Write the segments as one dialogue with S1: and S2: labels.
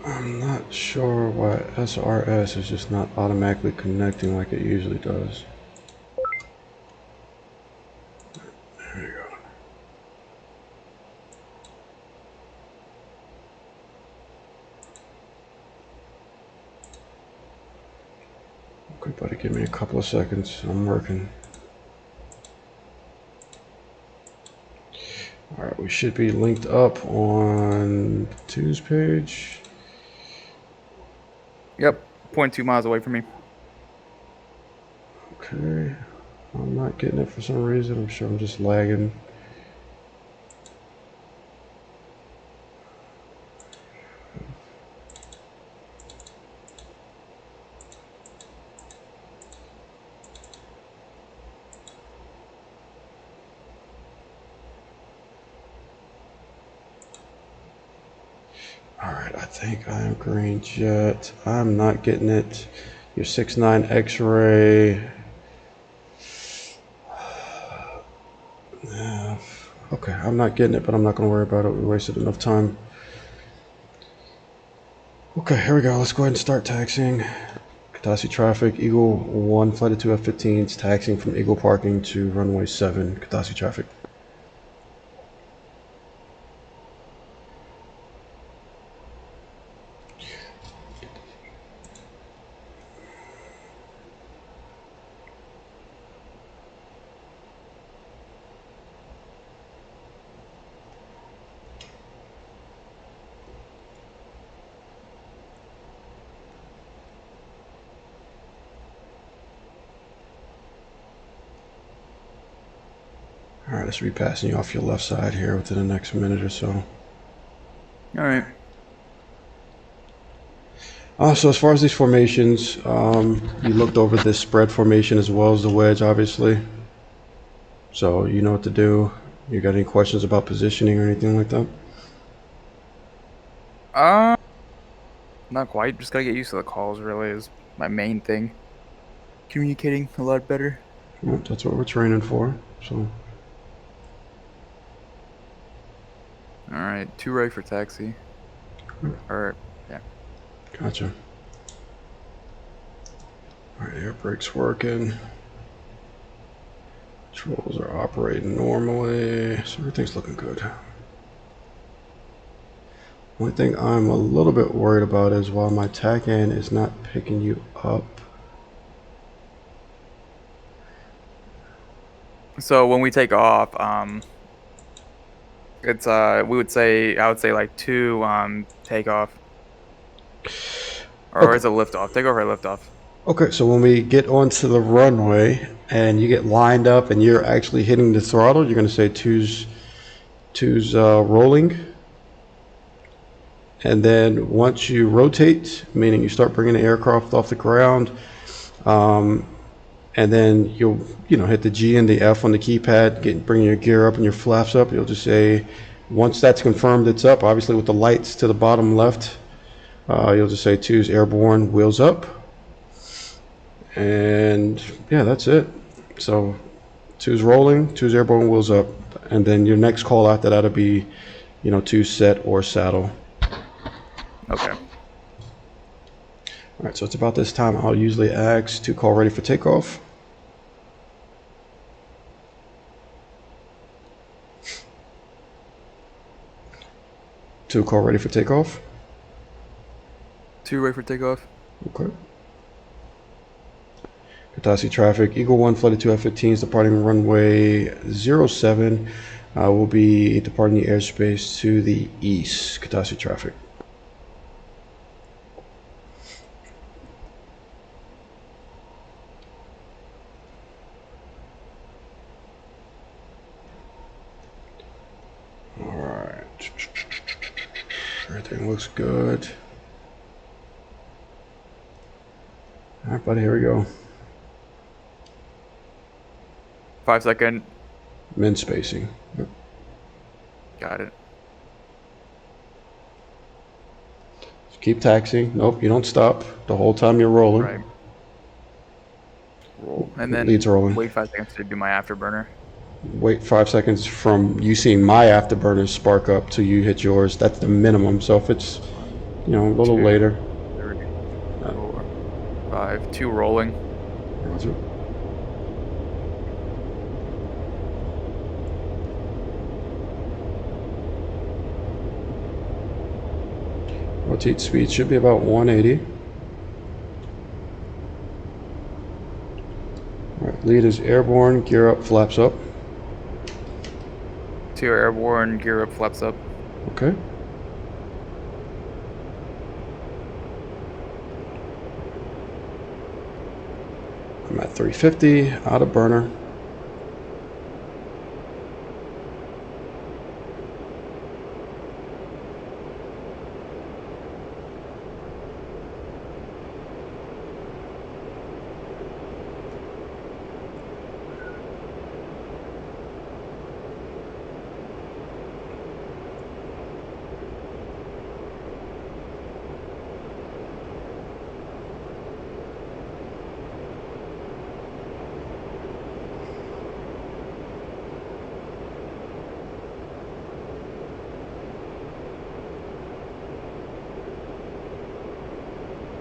S1: I'm not sure why SRS is just not automatically connecting like it usually does. There you go. Okay, buddy, give me a couple of seconds. I'm working. Alright, we should be linked up on Two's page.
S2: Yep, 0.2 miles away from me.
S1: Okay, I'm not getting it for some reason. I'm sure I'm just lagging. Alright, I think I am green jet. I'm not getting it. Your 6'9" X-ray. Okay, I'm not getting it, but I'm not going to worry about it. We wasted enough time. Okay, here we go. Let's go ahead and start taxiing. Katasi traffic, Eagle 1, flight of 2 F-15s, taxiing from Eagle parking to runway 7, Katasi traffic. Alright, this will be passing you off your left side here within the next minute or so.
S2: Alright.
S1: So as far as these formations, you looked over this spread formation as well as the wedge, obviously. So you know what to do. You got any questions about positioning or anything like that?
S2: Not quite. Just gotta get used to the calls, really, is my main thing. Communicating a lot better.
S1: Well, that's what we're training for. So.
S2: Alright, 2 right for taxi. Or, yeah.
S1: Gotcha. Alright, air brake's working. Controls are operating normally, so everything's looking good. Only thing I'm a little bit worried about is while my TACAN is not picking you up.
S2: So when we take off, it's I would say like 2 takeoff. Or
S1: Okay.
S2: is it liftoff? Takeoff or liftoff?
S1: Okay, so when we get onto the runway and you get lined up and you're actually hitting the throttle, you're going to say two's rolling. And then once you rotate, meaning you start bringing the aircraft off the ground, and then you'll hit the G and the F on the keypad, bringing your gear up and your flaps up. You'll just say, once that's confirmed it's up, obviously with the lights to the bottom left, you'll just say two's airborne, wheels up. And yeah, that's it. So two's rolling, two's airborne, wheels up. And then your next call after that'll be, two's set or saddle.
S2: Okay.
S1: All right, so it's about this time I'll usually ask to call ready for takeoff. To call ready for takeoff.
S2: 2 right for takeoff.
S1: Okay. Katasi traffic, Eagle 1, flight of 2 F-15s departing runway 07. Will be departing the airspace to the east. Katasi traffic. Alright. Everything looks good. Alright, buddy, here we go.
S2: 5-second.
S1: Min spacing. Yep.
S2: Got it.
S1: Just keep taxiing. Nope, you don't stop the whole time you're rolling.
S2: Right. Roll. And then
S1: Leads rolling.
S2: wait 5 seconds to do my afterburner.
S1: Wait 5 seconds from you seeing my afterburner spark up till you hit yours. That's the minimum. So if it's you know, a little
S2: 2,
S1: later.
S2: 3, 4, 5. 2 rolling.
S1: Roger. Rotate speed should be about 180. All right, lead is airborne, gear up, flaps up.
S2: 2 airborne, gear up, flaps up.
S1: Okay. I'm at 350, out of burner.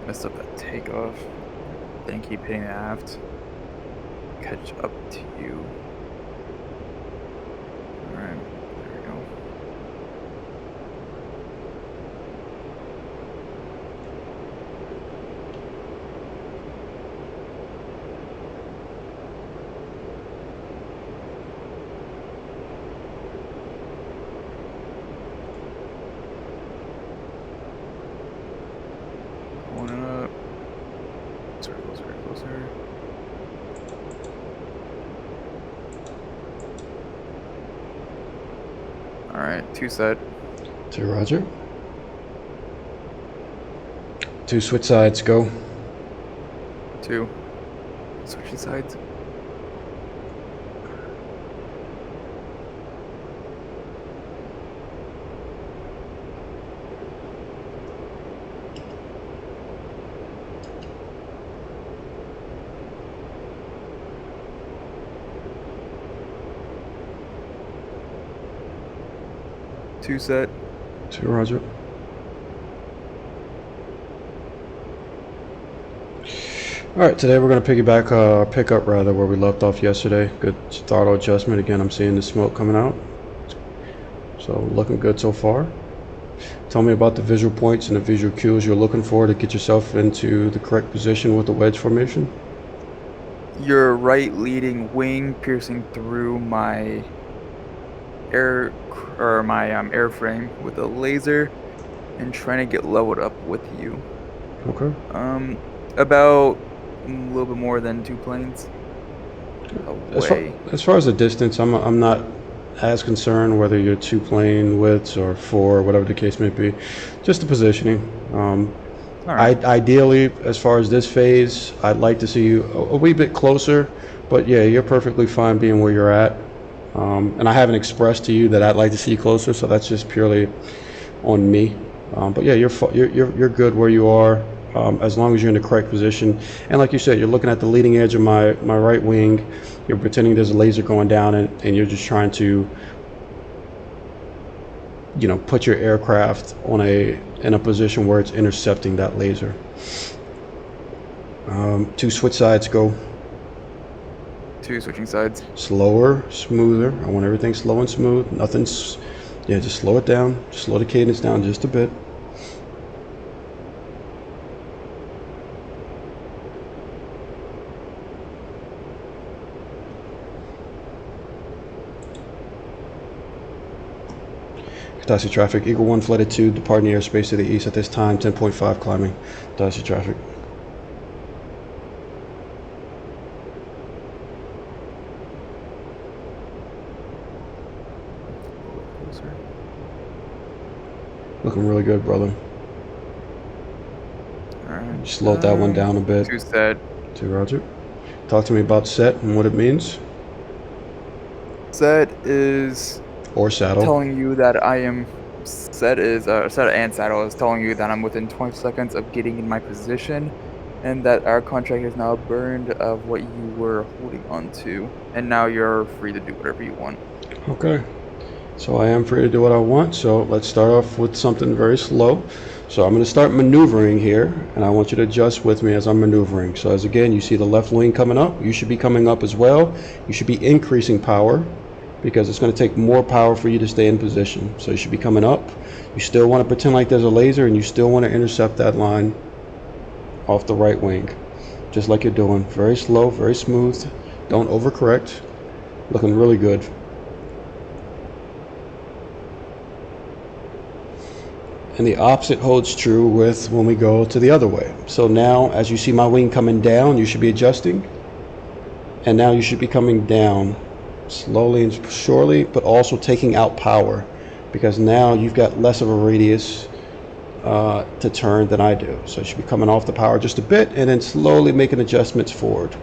S2: Messed up that takeoff. Then keep hitting the aft. Catch up to you. Alright, there we go. Going up. Closer, closer, closer. Alright, 2 set.
S1: 2 roger. 2 switch sides, go.
S2: 2. Switching sides. Two set.
S1: 2 roger. Alright, today we're going to piggyback, pick up rather, where we left off yesterday. Good throttle adjustment. Again, I'm seeing the smoke coming out. So, looking good so far. Tell me about the visual points and the visual cues you're looking for to get yourself into the correct position with the wedge formation.
S2: Your right leading wing piercing through my airframe with a laser and trying to get leveled up with you.
S1: Okay.
S2: About a little bit more than 2 planes away.
S1: As far as the distance, I'm not as concerned whether you're 2 plane widths or 4, whatever the case may be. Just the positioning.
S2: Alright.
S1: Ideally, as far as this phase, I'd like to see you a wee bit closer, but yeah, you're perfectly fine being where you're at. And I haven't expressed to you that I'd like to see you closer, so that's just purely on me. But yeah, you're good where you are, as long as you're in the correct position. And like you said, you're looking at the leading edge of my right wing. You're pretending there's a laser going down, and you're just trying to, you know, put your aircraft in a position where it's intercepting that laser. 2 switch sides, go.
S2: 2 switching sides.
S1: Slower, smoother. I want everything slow and smooth. Nothing's, yeah, just slow it down. Just slow the cadence down just a bit. Dicey traffic, Eagle 1 flight 2, departing the airspace to the east at this time, 10.5 climbing. Dicey traffic.
S2: Closer.
S1: Looking really good, brother.
S2: Alright.
S1: Slowed that one down a bit.
S2: 2 set.
S1: 2 roger. Talk to me about set and what it means.
S2: Set is
S1: Or saddle.
S2: telling you that I am set and saddle is telling you that I'm within 20 seconds of getting in my position, and that our contract is now burned of what you were holding on to, and now you're free to do whatever you want.
S1: Okay. So I am free to do what I want. So let's start off with something very slow. So I'm going to start maneuvering here, and I want you to adjust with me as I'm maneuvering. So as again, you see the left wing coming up, you should be coming up as well. You should be increasing power because it's going to take more power for you to stay in position. So you should be coming up. You still want to pretend like there's a laser, and you still want to intercept that line off the right wing, just like you're doing. Very slow, very smooth. Don't overcorrect. Looking really good. And the opposite holds true with when we go to the other way. So now, as you see my wing coming down, you should be adjusting. And now you should be coming down slowly and surely, but also taking out power, because now you've got less of a radius to turn than I do. So you should be coming off the power just a bit and then slowly making adjustments forward.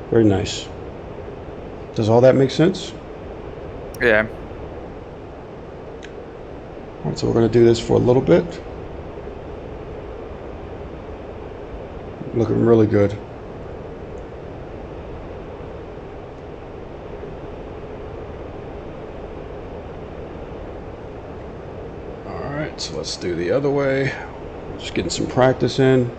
S1: Very nice. Does all that make sense?
S2: Yeah.
S1: All right, so we're going to do this for a little bit. Looking really good. All right, so let's do the other way. Just getting some practice in.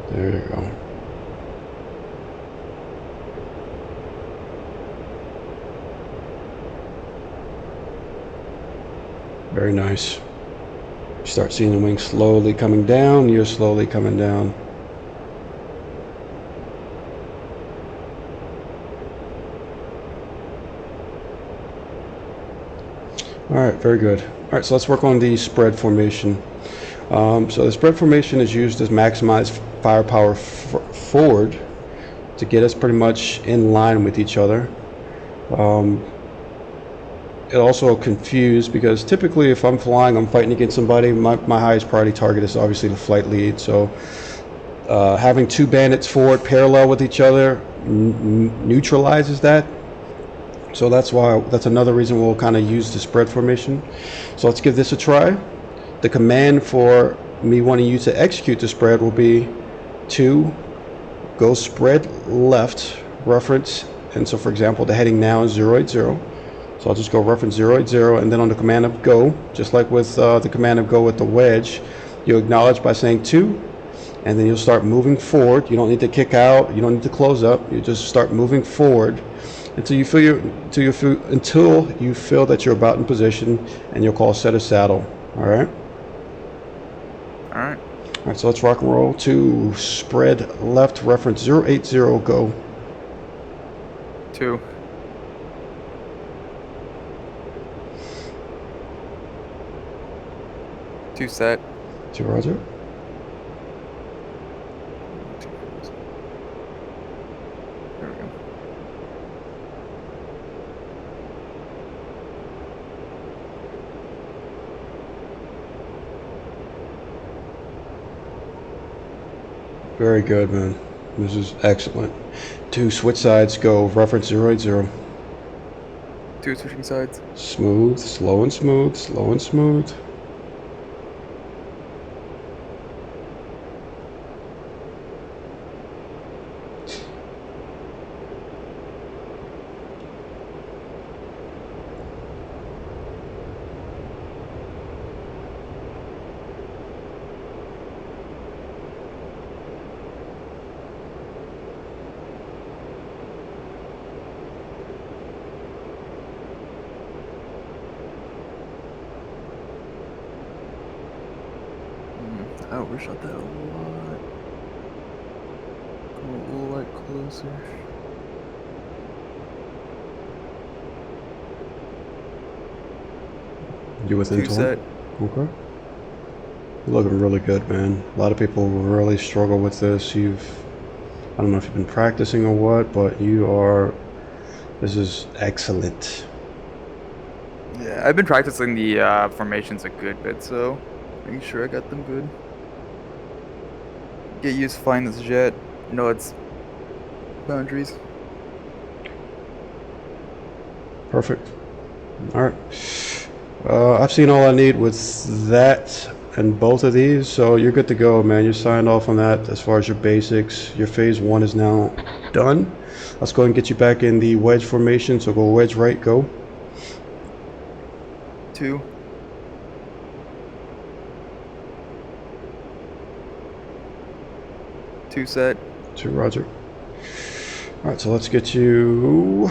S1: There you go. Very nice. You start seeing the wing slowly coming down, you're slowly coming down. All right, very good. All right, so let's work on the spread formation. So the spread formation is used to maximize firepower forward to get us pretty much in line with each other. It also confused because typically if I'm flying, I'm fighting against somebody, my highest priority target is obviously the flight lead. So having two bandits forward parallel with each other neutralizes that. So that's another reason we'll kind of use the spread formation. So let's give this a try. The command for me wanting you to execute the spread will be to go spread left reference. And so for example, the heading now is 080. So I'll just go reference 080, and then on the command of go, just like with the command of go with the wedge, you acknowledge by saying 2, and then you'll start moving forward. You don't need to kick out, you don't need to close up, you just start moving forward until you feel that you're about in position, and you'll call set a saddle. All right?
S2: All right.
S1: All right, so let's rock and roll to spread left reference 080, go.
S2: 2. 2 set.
S1: 2 roger.
S2: There we go.
S1: Very good, man. This is excellent. 2 switch sides, go reference 080.
S2: 2 switching sides.
S1: Smooth, slow and smooth, slow and smooth.
S2: I overshot that a lot. Go a little like closer.
S1: You within
S2: 2
S1: total?
S2: set.
S1: Okay. You're looking really good, man. A lot of people really struggle with this. I don't know if you've been practicing or what, but this is excellent.
S2: Yeah, I've been practicing the formations a good bit, so making sure I got them good. Get used to flying this jet. Know its boundaries.
S1: Perfect. All right. I've seen all I need with that, and both of these, so you're good to go, man. You're signed off on that as far as your basics. Your phase 1 is now done. Let's go ahead and get you back in the wedge formation. So go wedge right, go.
S2: 2. 2 set.
S1: 2, roger. All right, so let's get you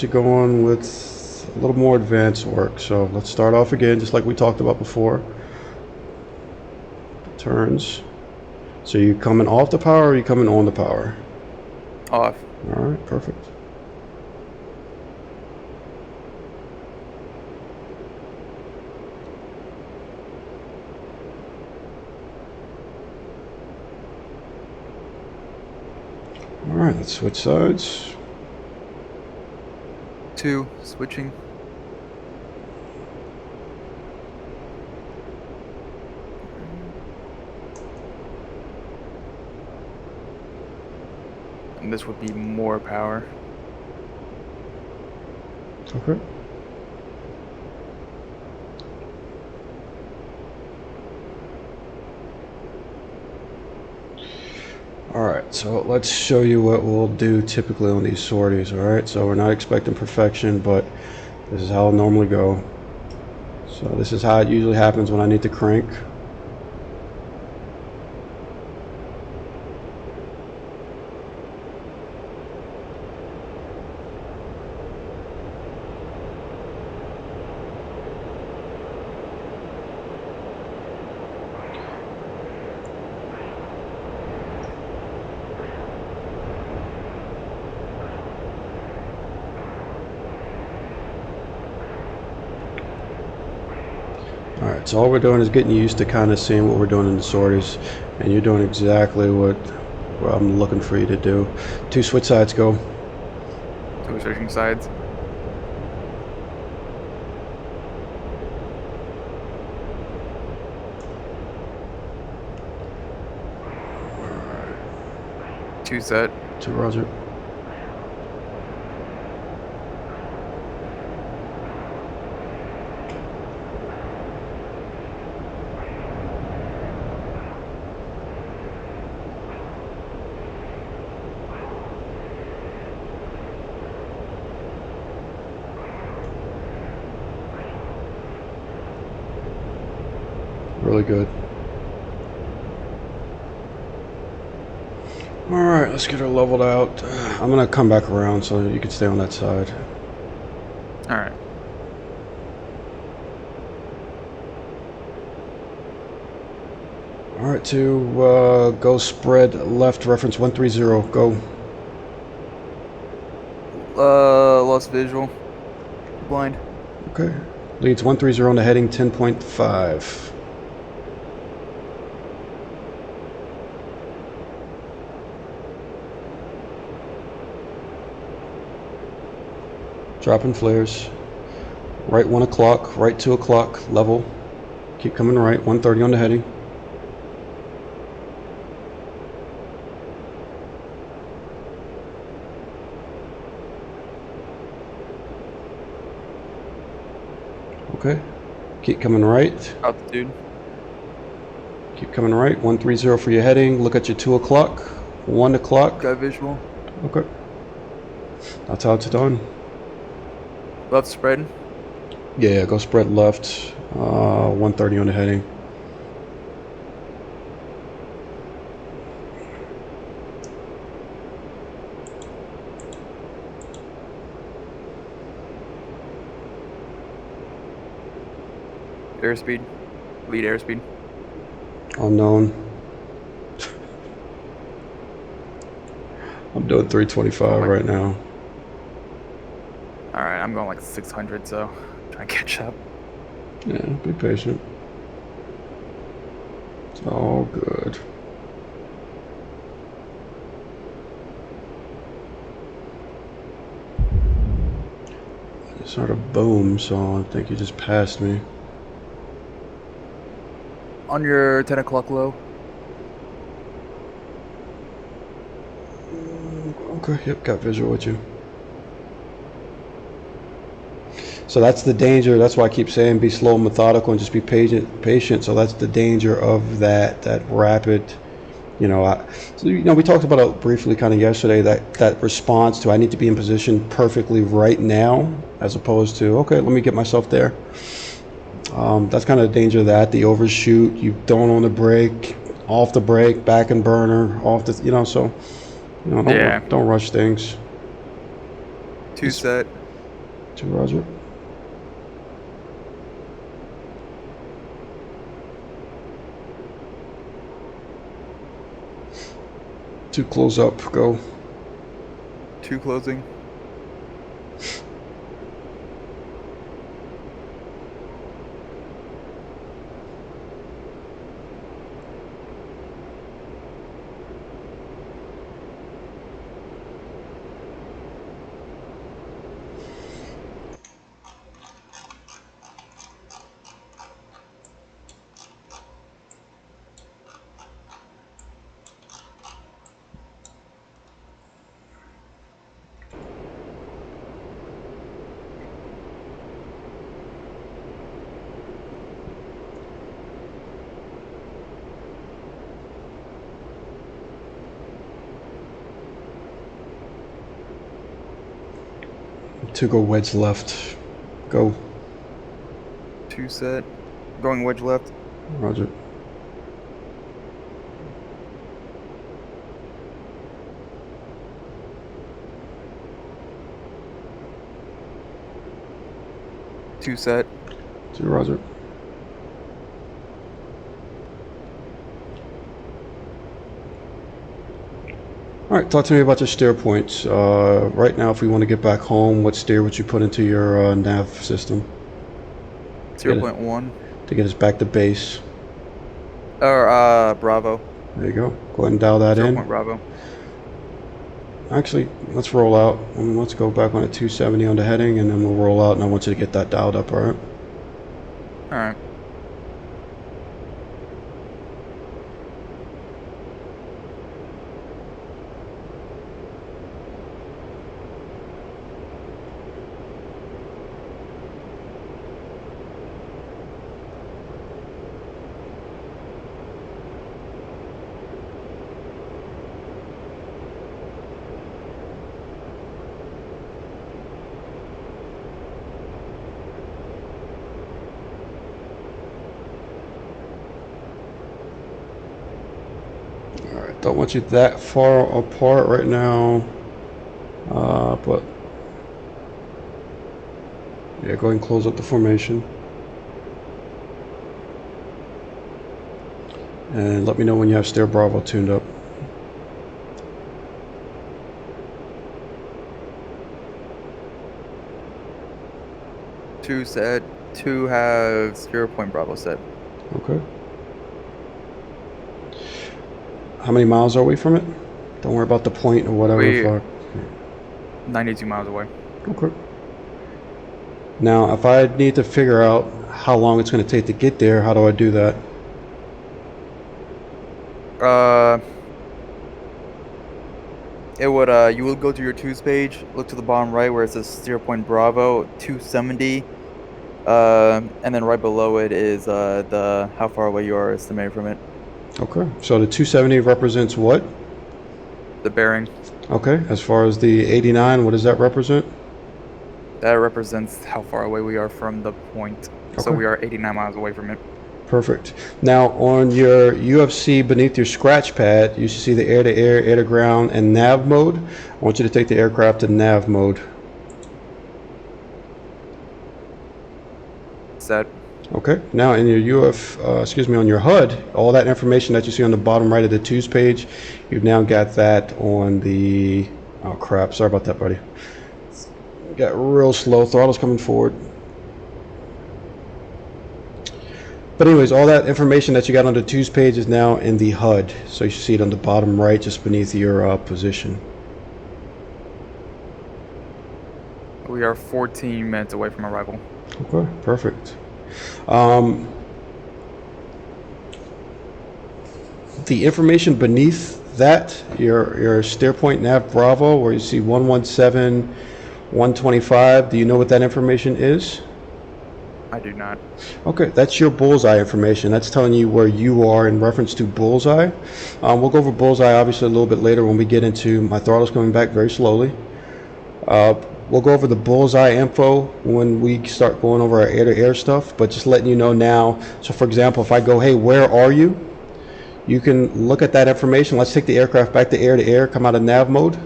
S1: going with a little more advanced work. So let's start off again, just like we talked about before. Turns. So you coming off the power or you coming on the power?
S2: Off.
S1: All right, perfect. All right, let's switch sides.
S2: 2, switching. And this would be more power.
S1: Okay. Alright, so let's show you what we'll do typically on these sorties, alright? So we're not expecting perfection, but this is how it'll normally go. So this is how it usually happens when I need to crank. Alright, so all we're doing is getting used to kind of seeing what we're doing in the sorties, and you're doing exactly what I'm looking for you to do. 2 switch sides, go.
S2: 2 switching sides.
S1: Alright.
S2: 2 set.
S1: 2, roger. Really good. Alright, let's get her leveled out. I'm gonna come back around so you can stay on that side.
S2: Alright.
S1: Alright, to go spread left, reference 130, go.
S2: Lost visual. Blind.
S1: Okay. Leads 130 on the heading 10.5. Dropping flares. Right 1 o'clock, right 2 o'clock, level. Keep coming right, 130 on the heading. Okay. Keep coming right.
S2: Altitude.
S1: Keep coming right, 130 for your heading. Look at your 2 o'clock, 1 o'clock.
S2: Got visual.
S1: Okay. That's how it's done.
S2: Left spread.
S1: Yeah, go spread left, 130 on the heading.
S2: Airspeed. Lead airspeed.
S1: Unknown. I'm doing 325 right now.
S2: Alright, I'm going like 600, so try and catch up.
S1: Yeah, be patient. It's all good. It sort of boom, so I think you just passed me.
S2: On your 10 o'clock low.
S1: Okay, yep, got visual with you. So that's the danger. That's why I keep saying be slow and methodical and just be patient. So that's the danger of that rapid, so, we talked about it briefly kind of yesterday, that response to I need to be in position perfectly right now, as opposed to, okay, let me get myself there. That's kind of the danger of that, the overshoot, you don't own the brake, off the brake, back and burner, off the, so, don't rush things.
S2: 2 set.
S1: 2, Roger. Two close up, go.
S2: 2 closing.
S1: To go wedge left, go.
S2: 2 set. Going wedge left.
S1: Roger.
S2: Two set.
S1: 2, Roger. All right, talk to me about your steer points. Right now, if we want to get back home, what steer would you put into your nav system?
S2: 0.1.
S1: To get us back to base.
S2: Or, Bravo.
S1: There you go. Go ahead and dial that
S2: 0.
S1: in.
S2: Bravo.
S1: Actually, let's roll out. Let's go back on a 270 on the heading, and then we'll roll out, and I want you to get that dialed up, all right?
S2: All right.
S1: Don't want you that far apart right now, but yeah, go ahead and close up the formation. And let me know when you have steer Bravo tuned up.
S2: Two set. 2 have 0. Bravo set.
S1: Okay. How many miles are we from it? Don't worry about the point or whatever.
S2: 92 miles away.
S1: Okay. Now, if I need to figure out how long it's going to take to get there, how do I do that?
S2: It would, you will go to your 2's page, look to the bottom right where it says 0. Bravo, 270, and then right below it is the how far away you are estimated from it.
S1: Okay, so the 270 represents what?
S2: The bearing.
S1: Okay, as far as the 89, what does that represent?
S2: That represents how far away we are from the point. Okay. So we are 89 miles away from it.
S1: Perfect. Now on your UFC beneath your scratch pad, you should see the air-to-air, air-to-ground, and nav mode. I want you to take the aircraft to nav mode.
S2: Set.
S1: Okay, now in your on your HUD, all that information that you see on the bottom right of the 2's page, you've now got that on the, oh crap, sorry about that, buddy. Got real slow, throttle's coming forward. But anyways, all that information that you got on the 2's page is now in the HUD. So you should see it on the bottom right, just beneath your position.
S2: We are 14 minutes away from arrival.
S1: Okay, perfect. The information beneath that, your steer point nav Bravo, where you see 117, 125. Do you know what that information is?
S2: I do not.
S1: Okay, that's your bullseye information. That's telling you where you are in reference to bullseye. We'll go over bullseye obviously a little bit later when we get into my throttle's coming back very slowly. We'll go over the bullseye info when we start going over our air-to-air stuff, but just letting you know now. So for example, if I go, hey, where are you? You can look at that information. Let's take the aircraft back to air, come out of nav mode.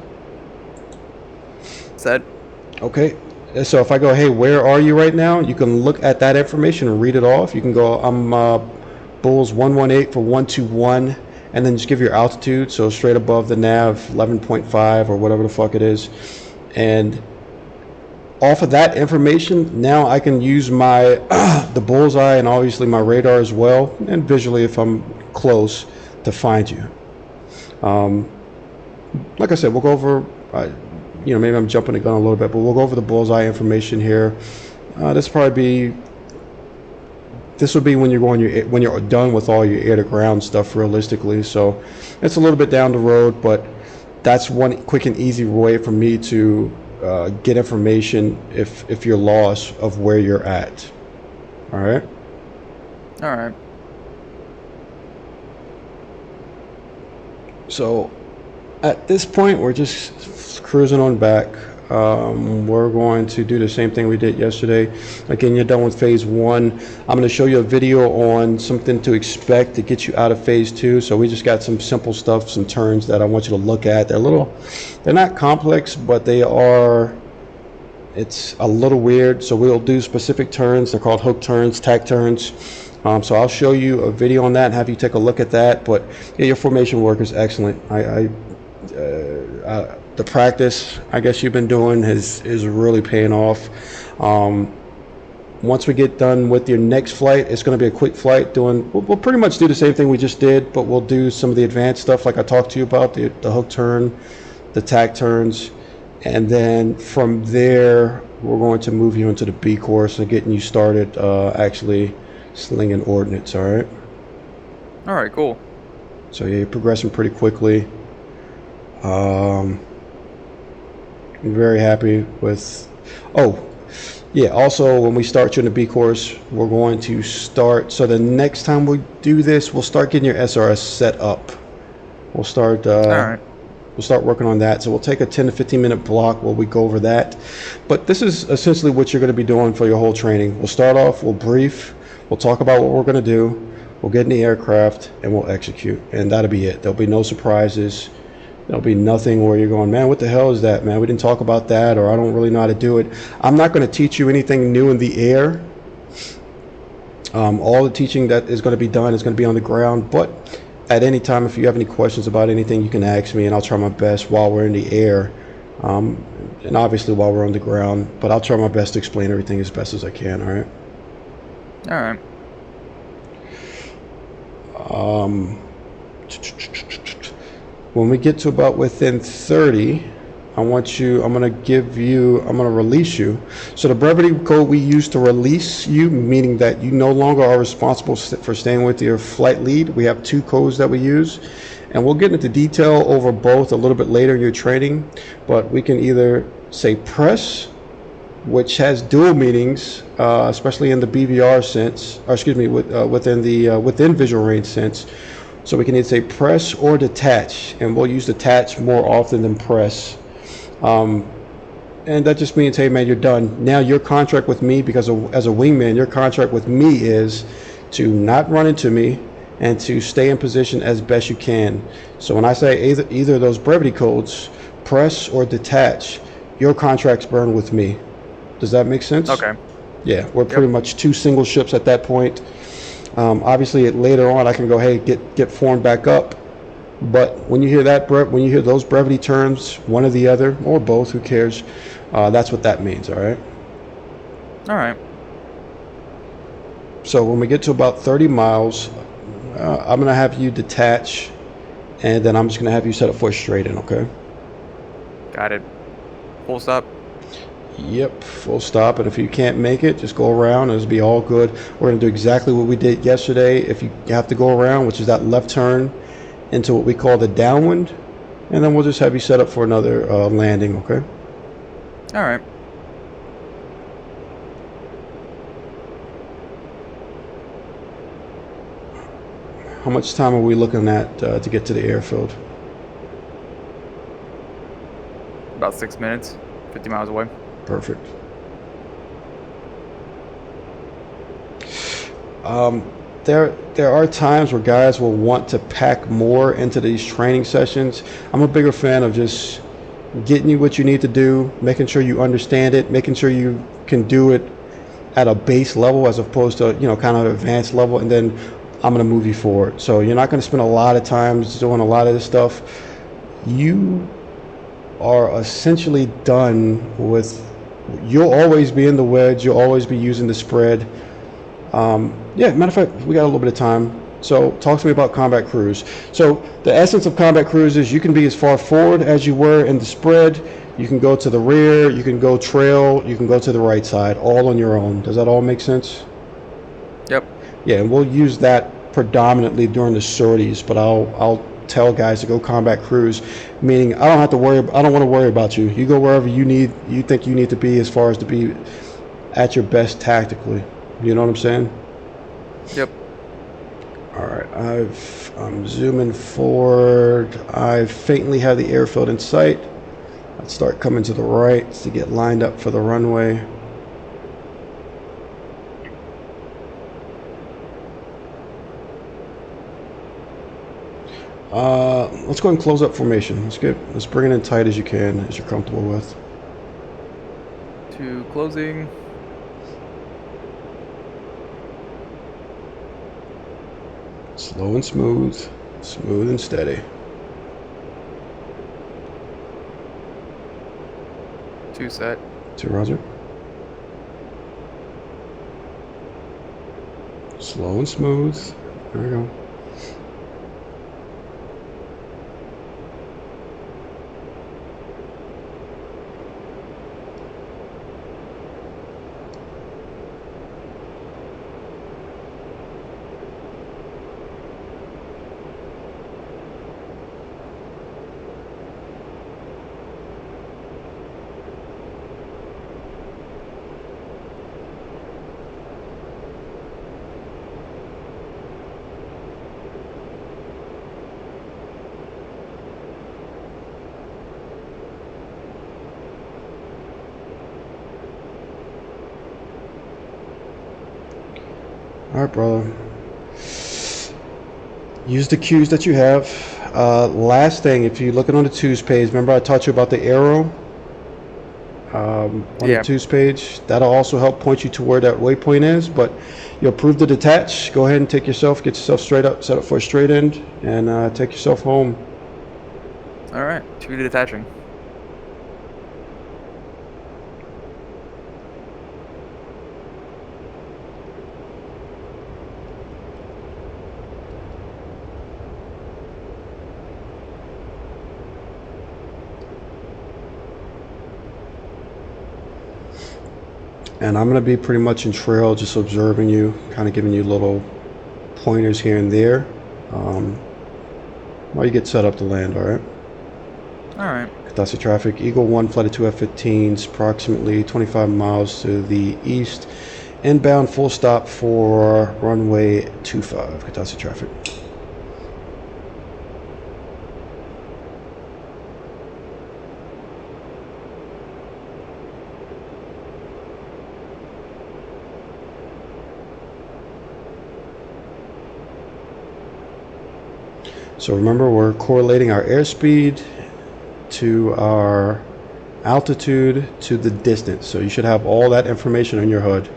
S2: Set.
S1: Okay. So if I go, hey, where are you right now? You can look at that information and read it off. You can go, I'm Bulls 118 for 121, and then just give your altitude. So straight above the nav, 11.5 or whatever the fuck it is. And off of that information, now I can use my the bullseye and obviously my radar as well, and visually if I'm close, to find you. Like I said, we'll go over. You know, maybe I'm jumping the gun a little bit, but we'll go over the bullseye information here. This would be when you're going when you're done with all your air to ground stuff realistically. So it's a little bit down the road, but that's one quick and easy way for me to get information if you're lost of where you're at. All right.
S2: All right.
S1: So at this point, we're just cruising on back. We're going to do the same thing we did yesterday. Again, you're done with phase 1. I'm going to show you a video on something to expect to get you out of phase 2. So we just got some simple stuff, some turns that I want you to look at. They're not complex, but it's a little weird. So we'll do specific turns. They're called hook turns, tack turns. So I'll show you a video on that and have you take a look at that. But yeah, your formation work is excellent. The practice I guess you've been doing is really paying off. Once we get done with your next flight, it's going to be a quick flight. We'll pretty much do the same thing we just did, but we'll do some of the advanced stuff like I talked to you about, the hook turn, the tack turns, and then from there we're going to move you into the B course and getting you started actually slinging ordnance. All right.
S2: All right. Cool.
S1: So yeah, you're progressing pretty quickly. I'm very happy with. Oh, yeah. Also, when we start you in the B course, we're going to start. So the next time we do this, we'll start getting your SRS set up. We'll start.
S2: All right.
S1: We'll start working on that. So we'll take a 10 to 15 minute block where we go over that. But this is essentially what you're going to be doing for your whole training. We'll start off. We'll brief. We'll talk about what we're going to do. We'll get in the aircraft and we'll execute. And that'll be it. There'll be no surprises. There'll be nothing where you're going, man, what the hell is that, man? We didn't talk about that, or I don't really know how to do it. I'm not going to teach you anything new in the air. All the teaching that is going to be done is going to be on the ground. But at any time, if you have any questions about anything, you can ask me, and I'll try my best while we're in the air. And obviously while we're on the ground. But I'll try my best to explain everything as best as I can, all right?
S2: All right.
S1: When we get to about within 30, I'm going to release you. So the brevity code we use to release you, meaning that you no longer are responsible for staying with your flight lead. We have 2 codes that we use, and we'll get into detail over both a little bit later in your training, but we can either say press, which has dual meanings, especially in the BVR sense, or excuse me, within visual range sense. So we can either say press or detach, and we'll use detach more often than press. And that just means, hey man, you're done. Now your contract with me, because as a wingman, your contract with me is to not run into me and to stay in position as best you can. So when I say either of those brevity codes, press or detach, your contract's burned with me. Does that make sense?
S2: Okay.
S1: Yeah, we're pretty much 2 single ships at that point. Obviously, later on, I can go, hey, get formed back up. But when you hear those brevity terms, one or the other, or both, who cares? That's what that means. All right.
S2: All right.
S1: So when we get to about 30 miles, I'm gonna have you detach, and then I'm just gonna have you set up for a straight in. Okay.
S2: Got it. Full stop.
S1: Yep, full stop. And if you can't make it, just go around and it'll be all good. We're going to do exactly what we did yesterday. If you have to go around, which is that left turn into what we call the downwind, and then we'll just have you set up for another landing, okay?
S2: All right.
S1: How much time are we looking at to get to the airfield?
S2: About 6 minutes, 50 miles away.
S1: Perfect. There are times where guys will want to pack more into these training sessions. I'm a bigger fan of just getting you what you need to do, making sure you understand it, making sure you can do it at a base level as opposed to, you know, kind of advanced level, and then I'm going to move you forward. So you're not going to spend a lot of time doing a lot of this stuff. You are essentially done with, you'll always be in the wedge, you'll always be using the spread. Yeah, matter of fact, we got a little bit of time. So talk to me about combat cruise. So the essence of combat cruise is you can be as far forward as you were in the spread. You can go to the rear, you can go trail, you can go to the right side, all on your own. Does that all make sense?
S2: Yep.
S1: Yeah, and we'll use that predominantly during the sorties, but I'll tell guys to go combat cruise, meaning I don't want to worry about you. You go wherever you think you need to be as far as to be at your best tactically. You know what I'm saying?
S2: Yep.
S1: All right, I'm zooming forward. I faintly have the airfield in sight. I'd start coming to the right to get lined up for the runway. Let's go ahead and close up formation. Let's bring it in tight as you can, as you're comfortable with.
S2: To closing.
S1: Slow and smooth, smooth and steady.
S2: 2 set.
S1: 2, roger. Slow and smooth. There we go. All right, brother. Use the cues that you have. Last thing, if you're looking on the twos page, remember I taught you about the arrow on the twos page? That'll also help point you to where that waypoint is, but you'll prove to detach. Go ahead and get yourself straight up, set up for a straight end, and take yourself home.
S2: All right, 2 detaching.
S1: And I'm going to be pretty much in trail, just observing you, kind of giving you little pointers here and there while you get set up to land, all right?
S2: All right.
S1: Katasi traffic, Eagle 1 flight of 2 F-15s, approximately 25 miles to the east. Inbound full stop for runway 25, Katasi traffic. So remember, we're correlating our airspeed to our altitude to the distance. So you should have all that information on your HUD.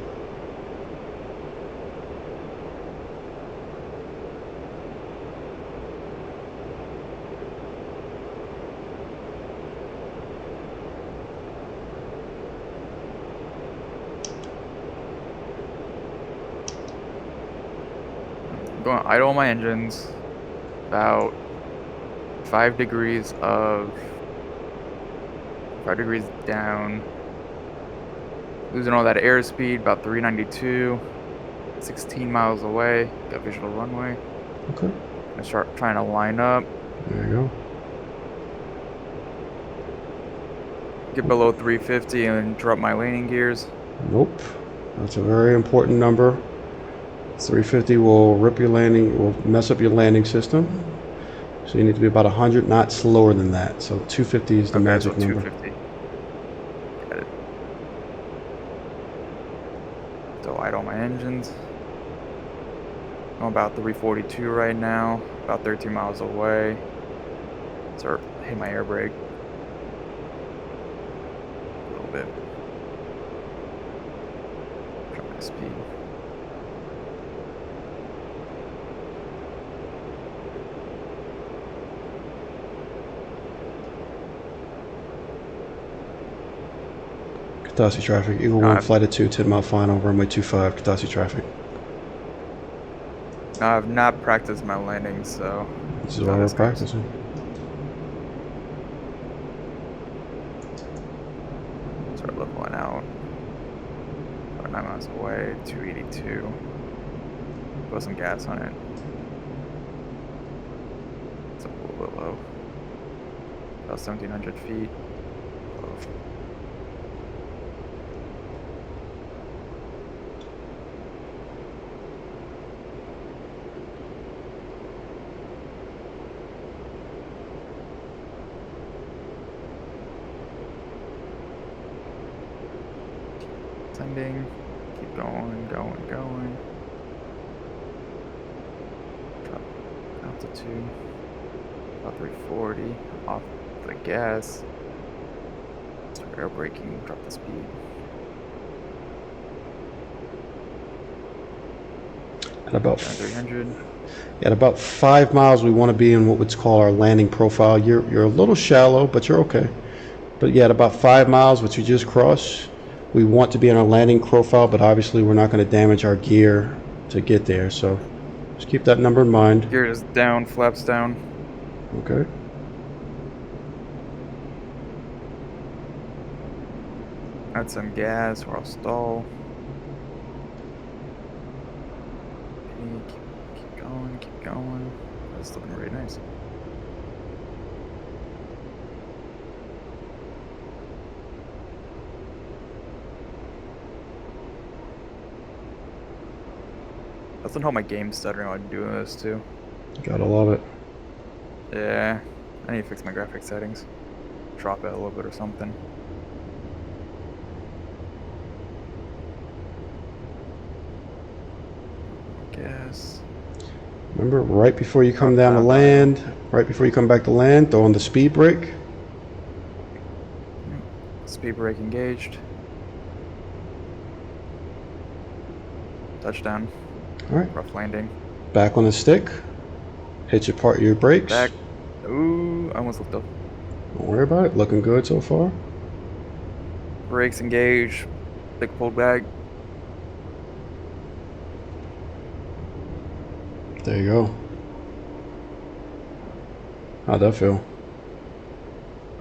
S2: I'm going to idle my engines. About 5 degrees down. Losing all that airspeed, about 392. 16 miles away. Got visual runway.
S1: Okay.
S2: I start trying to line up.
S1: There you go.
S2: Get below 350 and drop my landing gears.
S1: Nope. That's a very important number. 350 will rip your landing, will mess up your landing system. So you need to be about 100 knots slower than that. So 250 is the magic
S2: so
S1: number.
S2: 250. Got it. So idle my engines. I'm about 342 right now, about 13 miles away. So hit my air brake. A little bit. Drop my speed.
S1: Katasi traffic, Eagle 1, flight of 2, 10 mile final, runway 25, Katasi traffic.
S2: No, I've not practiced my landing, so
S1: this is why we're practicing.
S2: Start leveling out. About 9 miles away, 282. Put some gas on it. It's a little bit low. About 1,700 feet. Low. Sending. Keep going, going. Drop altitude. About 340. Off the gas. Start air braking. Drop the speed.
S1: At about
S2: 300.
S1: At about 5 miles, we want to be in what would call our landing profile. You're a little shallow, but you're okay. But yeah, at about 5 miles, which you just crossed, we want to be in our landing profile, but obviously we're not going to damage our gear to get there. So just keep that number in mind.
S2: Gear is down, flaps down.
S1: Okay.
S2: Add some gas or I'll stall. Keep going. That's looking really nice. That's not how my game's stuttering while I'm doing this too.
S1: Gotta love it.
S2: Yeah, I need to fix my graphics settings. Drop it a little bit or something. Gas.
S1: Remember, right before you come down to land, right before you come back to land, throw on the speed brake.
S2: Speed brake engaged. Touchdown.
S1: All right.
S2: Rough landing.
S1: Back on the stick. Hit your brakes.
S2: Back. Ooh, I almost looked up.
S1: Don't worry about it. Looking good so far.
S2: Brakes engaged. Stick pulled back.
S1: There you go. How'd that feel?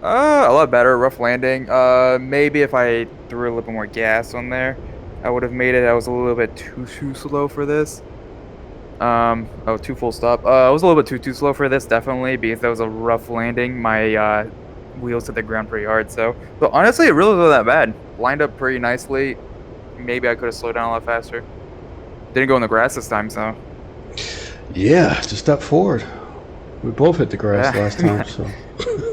S2: A lot better. Rough landing. Maybe if I threw a little bit more gas on there, I would have made it. I was a little bit too slow for this. Oh, too full stop. I was a little bit too slow for this, definitely, because that was a rough landing. My wheels hit the ground pretty hard. So, but honestly, it really wasn't that bad. Lined up pretty nicely. Maybe I could have slowed down a lot faster. Didn't go in the grass this time, so.
S1: Yeah, just step forward. We both hit the grass last time, so.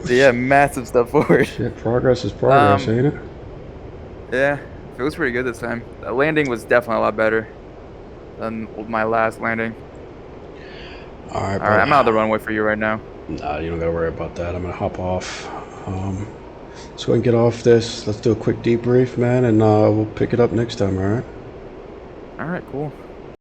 S2: Yeah, massive step forward.
S1: Shit, progress is progress, ain't it?
S2: Yeah, it was pretty good this time. The landing was definitely a lot better than my last landing.
S1: All right,
S2: I'm out of the runway for you right now.
S1: Nah, you don't gotta worry about that. I'm gonna hop off. Let's go and get off this. Let's do a quick debrief, man, and we'll pick it up next time, all right?
S2: All right, cool.